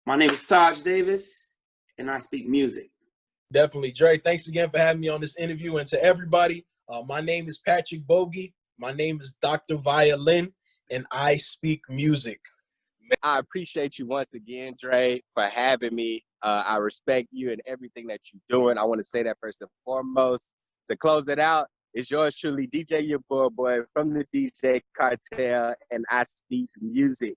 My name is Taj Davis, and I speak music. Definitely. Dre, thanks again for having me on this interview. And to everybody, my name is Patrick Bogey. My name is Dr. Violin, and I speak music. I appreciate you once again, Dre, for having me. I respect you and everything that you're doing. I want to say that first and foremost. To close it out, it's yours truly, DJ Your Boy from the DJ Cartel, and I speak music.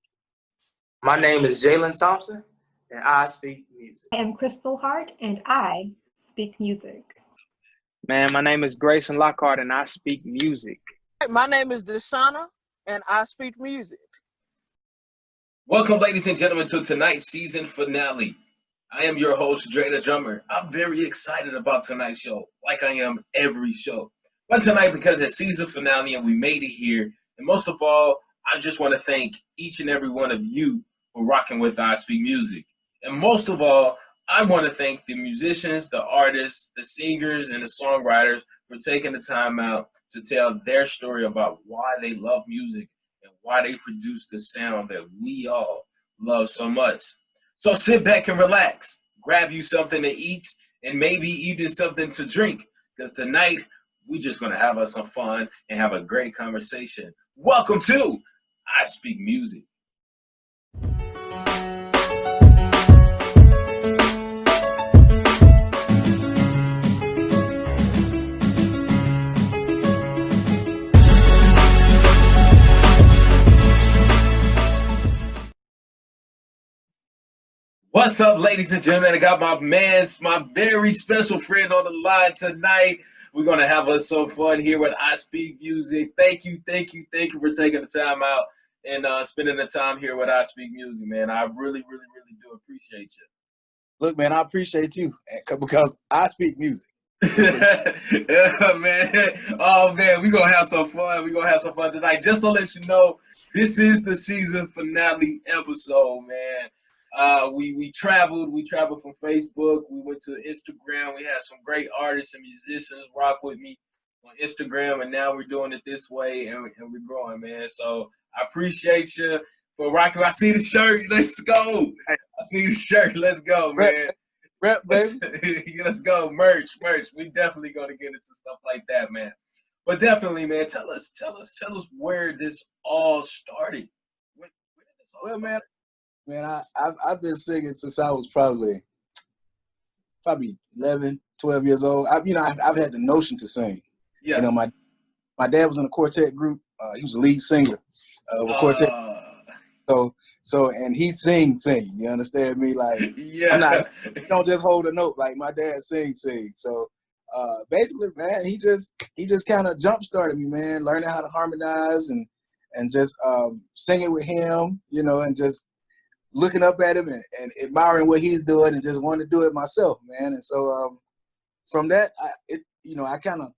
My name is Jalen Thompson, and I speak music. I am Crystal Hart, and I speak music. Man, my name is Grayson Lockhart, and I speak music. My name is Deshauna, and I speak music. Welcome, ladies and gentlemen, to tonight's season finale. I am your host, Dre the Drummer. I'm very excited about tonight's show, like I am every show. But tonight, because it's season finale and we made it here, and most of all, I just want to thank each and every one of you for rocking with I Speak Music. And most of all, I want to thank the musicians, the artists, the singers, and the songwriters for taking the time out to tell their story about why they love music and why they produce the sound that we all love so much. So sit back and relax, grab you something to eat, and maybe even something to drink, because tonight we're just going to have us some fun and have a great conversation. Welcome to I Speak Music. What's up, ladies and gentlemen? I got my very special friend on the line tonight. We're going to have us some fun here with I Speak Music. Thank you for taking the time out and spending the time here with I Speak Music, man. I really do appreciate you. Look, man, I appreciate you because I speak music. Yeah, man. Oh, man, we're going to have some fun. We're going to have some fun tonight. Just to let you know, this is the season finale episode, man. We traveled from Facebook. We went to Instagram. We had some great artists and musicians rock with me on Instagram, and now we're doing it this way, and we're growing, man. So I appreciate you for rocking. I see the shirt. Let's go. I see the shirt. Let's go, man. Rep, baby. Let's go. Merch. We definitely gonna get into stuff like that, man. But definitely, man. Tell us where this all started. Where did this all start? Man, I've been singing since I was probably 11, 12 years old. I've had the notion to sing. Yeah. You know, my dad was in a quartet group. He was the lead singer of a quartet. So and he sing. You understand me? Like, yeah. He don't just hold a note like my dad sing. So basically, man, he just kind of jump started me, man, learning how to harmonize and just singing with him, you know, and just looking up at him and admiring what he's doing and just wanting to do it myself, man. And so from that, I kind of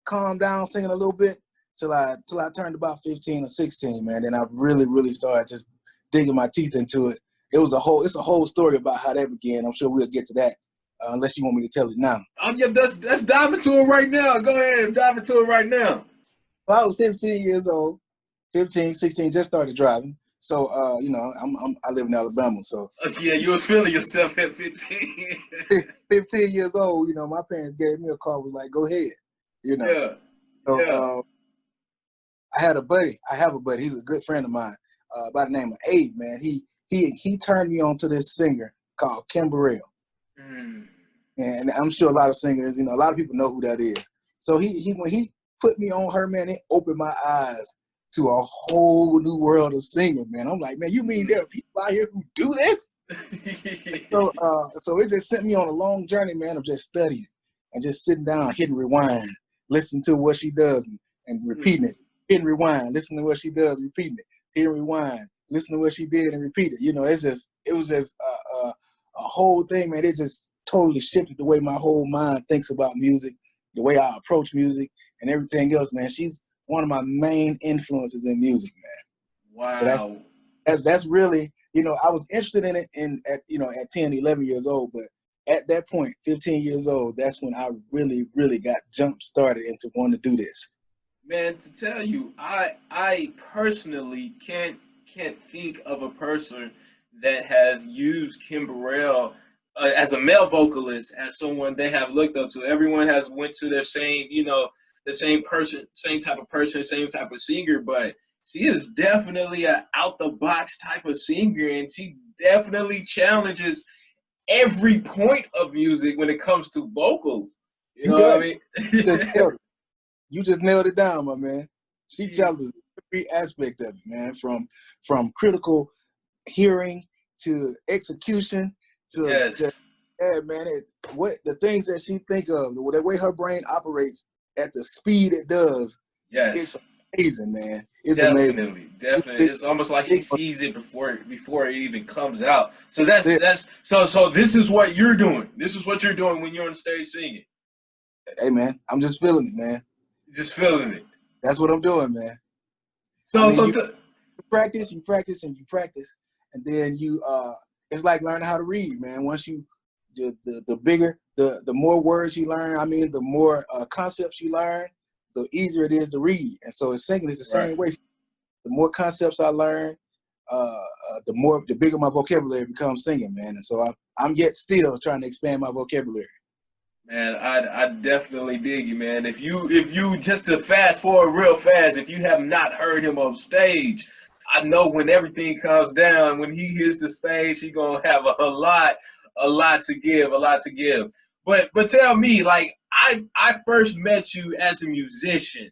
calmed down singing a little bit till I turned about 15 or 16, man. Then I really started just digging my teeth into it. It's a whole story about how that began. I'm sure we'll get to that unless you want me to tell it now. Yeah, let's dive into it right now. Go ahead and dive into it right now. Well, I was 15 years old, 15, 16, just started driving. So, I live in Alabama, so. Yeah, you was feeling yourself at 15. 15 years old, you know, my parents gave me a car, was like, go ahead, you know. Yeah. So, I have a buddy, he's a good friend of mine, by the name of Abe, man. He turned me on to this singer called Kim Burrell. And I'm sure a lot of singers, you know, a lot of people know who that is. So when he put me on her, man, it opened my eyes to a whole new world of singing, man. I'm like, man, you mean there are people out here who do this? So it just sent me on a long journey, man, of just studying and just sitting down, hitting rewind, listening to what she does and repeating it, hitting rewind, listening to what she does, repeating it, hitting rewind, listening to what she did and repeat it. You know, it was just a whole thing, man. It just totally shifted the way my whole mind thinks about music, the way I approach music and everything else, man. She's one of my main influences in music, man. Wow. So that's really, you know, I was interested in it at 10, 11 years old, but at that point, 15 years old, that's when I really got jump started into wanting to do this. Man, to tell you, I personally can't think of a person that has used Kim Burrell as a male vocalist, as someone they have looked up to. Everyone has went to their same, the same person, same type of person, same type of singer, but she is definitely an out-the-box type of singer, and she definitely challenges every point of music when it comes to vocals. You You know what got I it. mean? You just nailed it down, my man. She challenges every aspect of it, man, from critical hearing to execution to Yes. yeah, man. What the things that she think of, the way her brain operates at the speed it does, Yes. it's amazing, man. It's amazing. Definitely. It's almost like she sees it before it even comes out. So so this is what you're doing. This is what you're doing when you're on stage singing. Hey, man, I'm just feeling it, man. Just feeling it. That's what I'm doing, man. So you practice, and then it's like learning how to read, man. Once you the bigger, the more words you learn, the more concepts you learn, the easier it is to read. And so singing is the same way. The more concepts I learn, the bigger my vocabulary becomes singing, man. And so I'm yet still trying to expand my vocabulary. Man, I definitely dig you, man. If you just to fast forward real fast, if you have not heard him on stage, I know when everything comes down, when he hits the stage, he gonna have a lot to give, But tell me, like I first met you as a musician,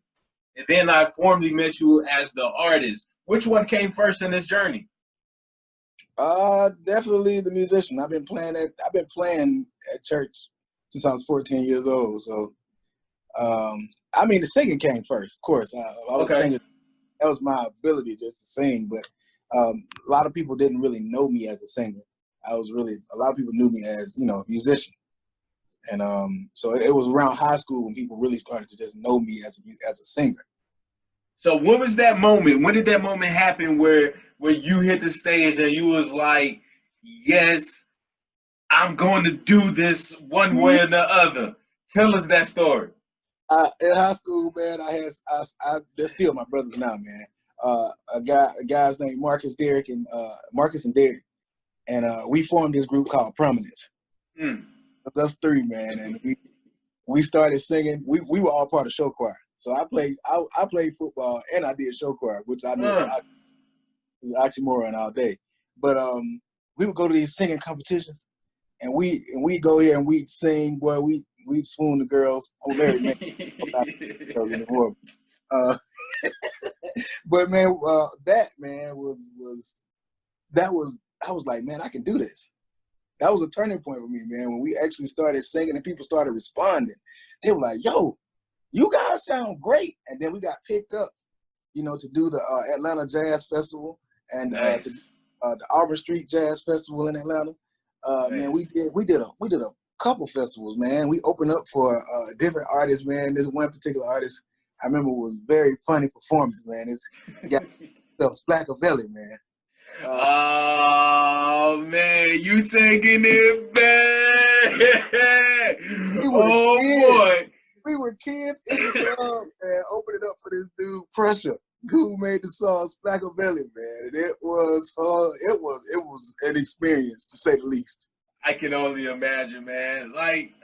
and then I formally met you as the artist. Which one came first in this journey? Definitely the musician. I've been playing at church since I was 14 years old. So, the singing came first, of course. I was singing. That was my ability just to sing. But a lot of people didn't really know me as a singer. A lot of people knew me as, a musician. And so it was around high school when people really started to just know me as a singer. So when was that moment? When did that moment happen where you hit the stage and you was like, yes, I'm going to do this one way or the other? Tell us that story. In high school, man, they're still my brothers now, man. Guys named Marcus and Derek, and we formed this group called Prominence. Us three, man, and we started singing. We were all part of show choir. So I played football and I did show choir, which I know is oxymoron all day. But we would go to these singing competitions, and we go here and we'd sing. Boy, we'd swoon the girls. I'm married, man. I'm not girls anymore. But man, that man was I was like, man, I can do this. That was a turning point for me, man. When we actually started singing and people started responding, they were like, yo, you guys sound great. And then we got picked up, to do the Atlanta Jazz Festival and to the Auburn Street Jazz Festival in Atlanta. Man, we did a couple festivals, man. We opened up for different artists, man. This one particular artist I remember was very funny performance, man. It's got Splackavelli, man. Oh man, you taking it back? Boy, we were kids in the club and opening up for this dude Pressure, who made the song Splackavelli, man. And it was an experience to say the least. I can only imagine, man. Like,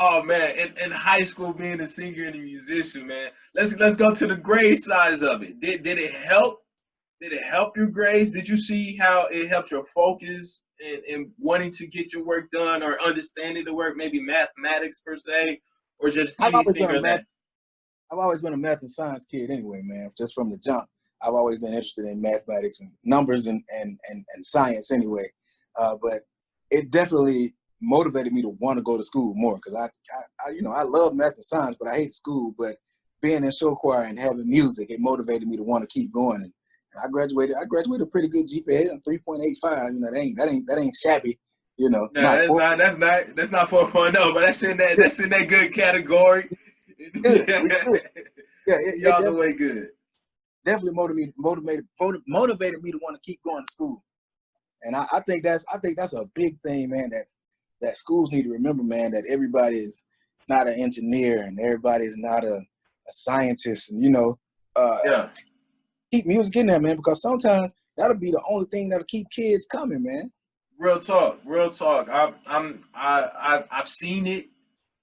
oh man, in high school being a singer and a musician, man. Let's go to the grade size of it. Did it help? Did it help your grades? Did you see how it helped your focus in wanting to get your work done or understanding the work, maybe mathematics per se, or just anything or that? I've always been a math and science kid anyway, man, just from the jump. I've always been interested in mathematics and numbers and science anyway. But it definitely motivated me to want to go to school more because I love math and science, but I hate school. But being in show choir and having music, it motivated me to want to keep going. And I graduated a pretty good GPA, 3.85. That ain't shabby. No, that's not 4.0, but that's in that good category. Good. Y'all the way good. Definitely motivated me to want to keep going to school. And I think that's a big thing, man, that schools need to remember, man, that everybody is not an engineer and everybody is not a scientist. And keep music in there, man, because sometimes that'll be the only thing that'll keep kids coming, man. Real talk, real talk. I've seen it.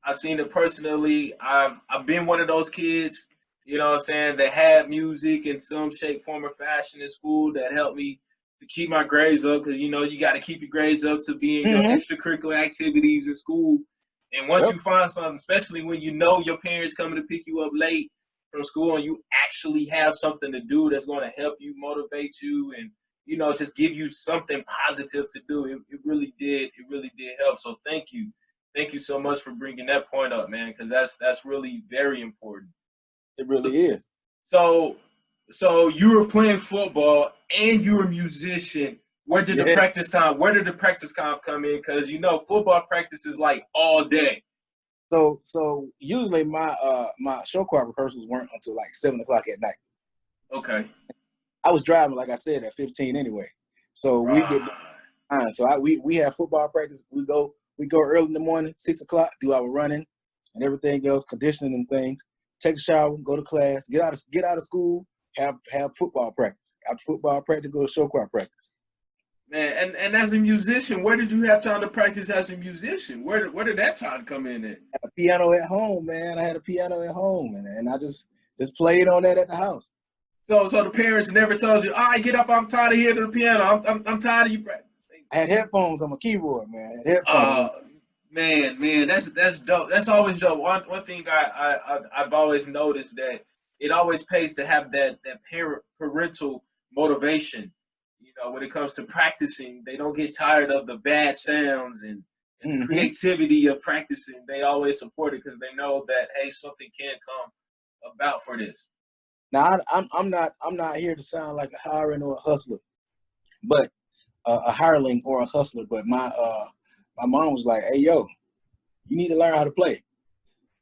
I've seen it personally. I've been one of those kids, you know what I'm saying, that had music in some shape, form, or fashion in school that helped me to keep my grades up, because, you know, you got to keep your grades up to be in your extracurricular activities in school. And once you find something, especially when you know your parents coming to pick you up late from school and you actually have something to do that's going to help you, motivate you, and, you know, just give you something positive to do, it really did help. So thank you. Thank you so much for bringing that point up, man, because that's really very important. It really is. So you were playing football and you were a musician. Where did the practice time come in? Because, you know, football practice is like all day. So usually my show choir rehearsals weren't until like 7 o'clock at night. Okay. I was driving, like I said, at 15 anyway. So we get behind. So we have football practice. We go early in the morning, 6 o'clock, do our running and everything else, conditioning and things. Take a shower, go to class, get out of school, have football practice. After football practice, go to show choir practice. Man, and as a musician, where did you have time to practice as a musician? Where did that time come in at? I had a piano at home, man. I had a piano at home, and I just played on that at the house. So the parents never told you, all right, get up, I'm tired of hearing the piano. I'm tired of you. I had headphones on my keyboard, man. I had headphones. Man, that's dope. That's always dope. One thing I've always noticed, that it always pays to have that parental motivation. You know, when it comes to practicing, they don't get tired of the bad sounds and the creativity of practicing. They always support it because they know that, hey, something can come about for this. Now I'm not here to sound like a hireling or a hustler, but a hireling or a hustler. But my mom was like, "Hey, yo, you need to learn how to play,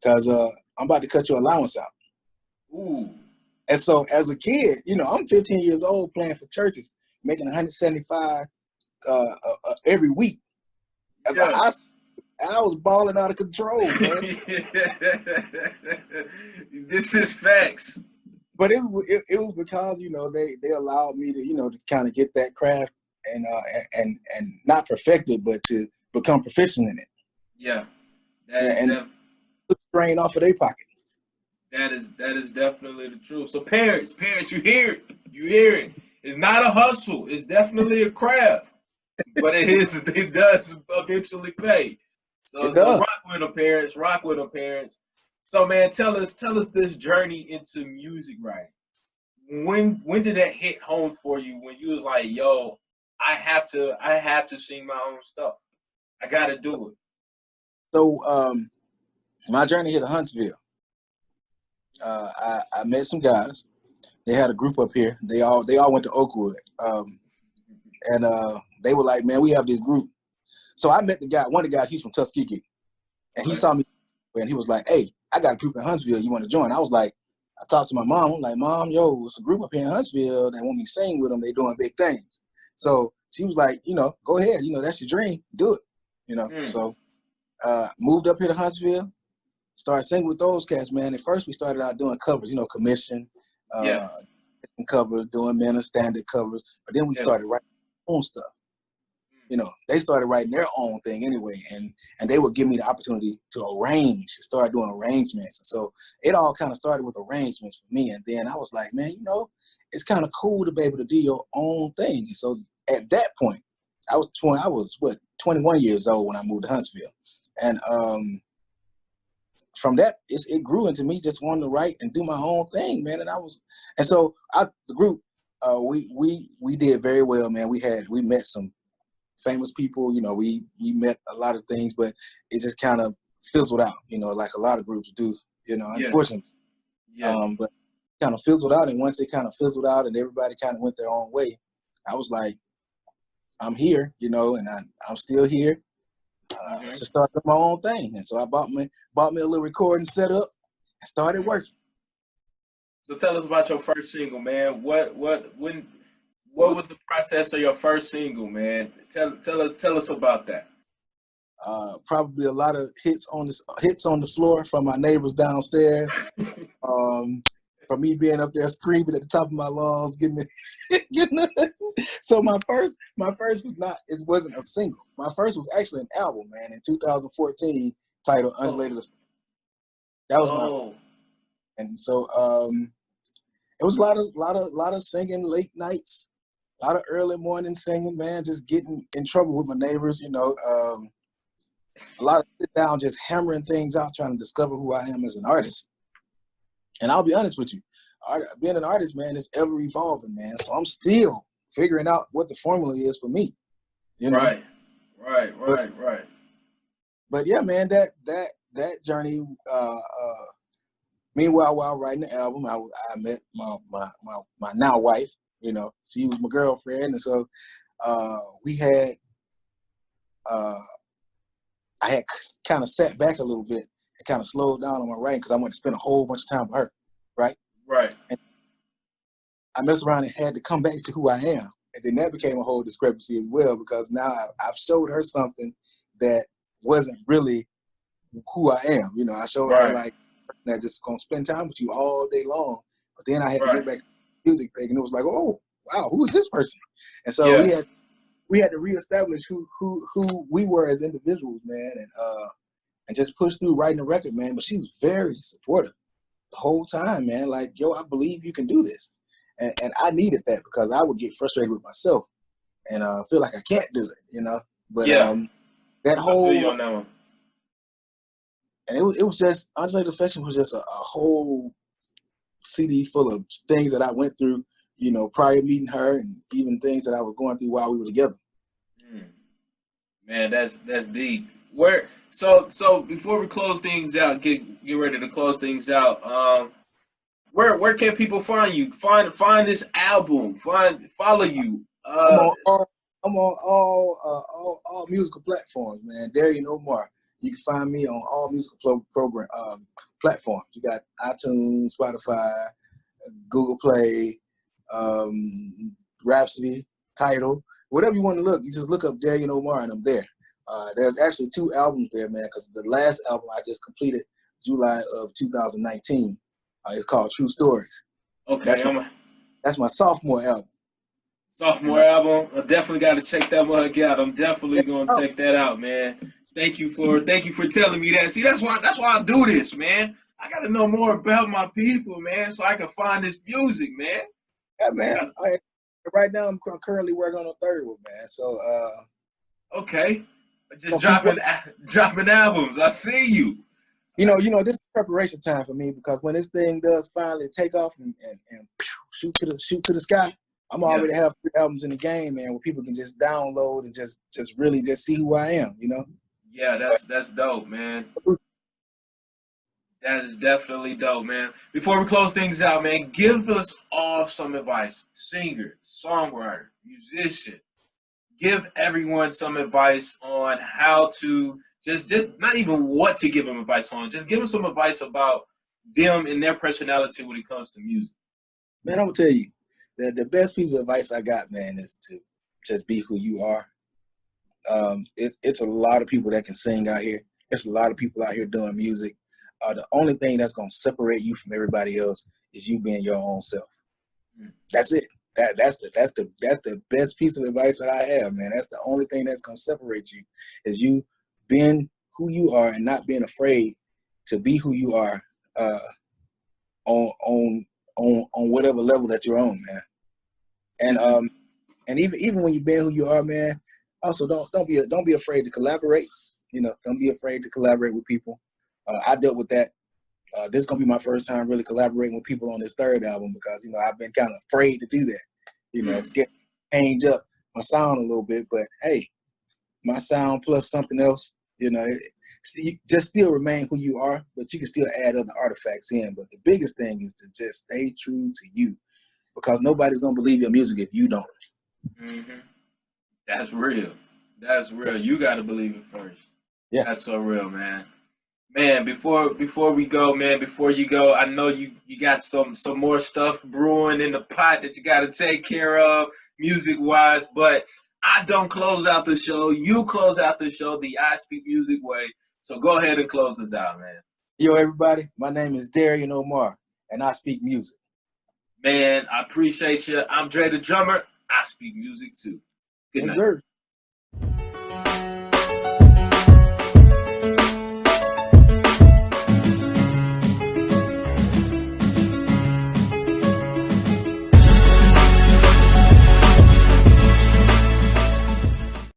because I'm about to cut your allowance out." Ooh. And so as a kid, you know, I'm 15 years old playing for churches, making 175 every week. As a high school, I was balling out of control, man. This is facts. But it was because, you know, they allowed me to, you know, to kind of get that craft and not perfect it, but to become proficient in it. Yeah. And took the strain off of their pocket. That is definitely the truth. So parents, you hear it. You hear it. It's not a hustle. It's definitely a craft. But it does eventually pay. So rock with them, parents. So, man, tell us this journey into music writing. When did that hit home for you, when you was like, yo, I have to sing my own stuff. I gotta do it. So my journey hit Huntsville. I met some guys. They had a group up here. They all went to Oakwood. And they were like, man, we have this group. So I met the guy, one of the guys, he's from Tuskegee. And he saw me and he was like, hey, I got a group in Huntsville. You want to join? I was like, I talked to my mom. I'm like, Mom, yo, it's a group up here in Huntsville that want me to sing with them. They doing big things. So she was like, you know, go ahead. You know, that's your dream. Do it. You know, so moved up here to Huntsville, started singing with those cats, man. At first we started out doing covers, you know, commission, covers, doing men of standard covers. But then we started writing our own stuff. You know, they started writing their own thing anyway, and they would give me the opportunity to arrange, start doing arrangements. And so it all kind of started with arrangements for me. And then I was like, man, you know, it's kind of cool to be able to do your own thing. And so at that point, I was 21 years old when I moved to Huntsville. And from that, it grew into me just wanting to write and do my own thing, man. And so the group, we did very well, man. We met some famous people, you know, we met a lot of things, but it just kind of fizzled out, you know, like a lot of groups do, you know, unfortunately. But kind of fizzled out, and once it kind of fizzled out and everybody kind of went their own way, I was like, I'm here, you know, and I'm still here. To start my own thing. And so I bought me a little recording setup and started working. So tell us about your first single, man. What was the process of your first single, man? Tell us about that. Probably a lot of hits on the floor from my neighbors downstairs. from me being up there screaming at the top of my lungs, So my first wasn't a single. My first was actually an album, man, in 2014, titled Undulated Effect. That was my, and so it was a lot of singing late nights, a lot of early morning singing, man, just getting in trouble with my neighbors, you know, a lot of sit down, just hammering things out, trying to discover who I am as an artist. And I'll be honest with you, being an artist, man, is ever evolving, man. So I'm still figuring out what the formula is for me. You know? Right. But yeah, man, that journey. Meanwhile, while writing the album, I met my now wife. You know, she was my girlfriend, and so we had. I had kind of sat back a little bit and kind of slowed down on my writing because I wanted to spend a whole bunch of time with her, right? Right. And I messed around and had to come back to who I am. And then that became a whole discrepancy as well because now I've showed her something that wasn't really who I am. You know, I showed her like that just gonna spend time with you all day long. But then I had to get back to the music thing, and it was like, oh wow, who is this person? And so we had to reestablish who we were as individuals, man, and just push through writing the record, man. But she was very supportive the whole time, man. Like, yo, I believe you can do this. And I needed that because I would get frustrated with myself and feel like I can't do it, you know. But that whole, I feel you on that one. And it was just, Undulated Affection was just a whole CD full of things that I went through, you know, prior to meeting her, and even things that I was going through while we were together. Man, that's deep. So before we close things out, get ready to close things out. Where can people find you? Find this album. Follow you. I'm on all musical platforms, man. Darian Omar. You can find me on all musical platforms. You got iTunes, Spotify, Google Play, Rhapsody, Tidal, whatever you want to look. You just look up Darian Omar, and I'm there. There's actually 2 albums there, man, because the last album I just completed July of 2019. It's called True Stories. Okay, that's my sophomore album. Album. I definitely got to check that one out. I'm definitely going to check that out, man. Thank you for telling me that. See, that's why I do this, man. I got to know more about my people, man, so I can find this music, man. Yeah, man. Right now, I'm currently working on a 3rd one, man. So, okay, just dropping albums. I see you. You know, this is preparation time for me because when this thing does finally take off and shoot to the sky, I'm already have 3 albums in the game, man, where people can just download and just really just see who I am, you know? Yeah, that's dope, man. That is definitely dope, man. Before we close things out, man, give us all some advice. Singer, songwriter, musician. Give everyone some advice on how to just not even what to give them advice on. Just give them some advice about them and their personality when it comes to music. Man, I'm gonna tell you that the best piece of advice I got, man, is to just be who you are. It's a lot of people that can sing out here. There's a lot of people out here doing music. The only thing that's gonna separate you from everybody else is you being your own self. That's it. That's the best piece of advice that I have, man. That's the only thing that's gonna separate you is you being who you are and not being afraid to be who you are on whatever level that you're on, man. And even when you're being who you are, man, also don't be afraid to collaborate. You know, don't be afraid to collaborate with people. I dealt with that. This is gonna be my first time really collaborating with people on this 3rd album because, you know, I've been kind of afraid to do that. You know, change up my sound a little bit, but hey, my sound plus something else, you know, you just still remain who you are, but you can still add other artifacts in. But the biggest thing is to just stay true to you because nobody's gonna believe your music if you don't. Mm-hmm. That's real. That's real. You got to believe it first. Yeah. That's so real, man. Man, before we go, man, before you go, I know you got some more stuff brewing in the pot that you got to take care of music-wise, but I don't close out the show. You close out the show the I Speak Music way. So go ahead and close us out, man. Yo, everybody, my name is Darian Omar, and I Speak Music. Man, I appreciate you. I'm Dre the Drummer. I speak music too. Good Yes, night. sir.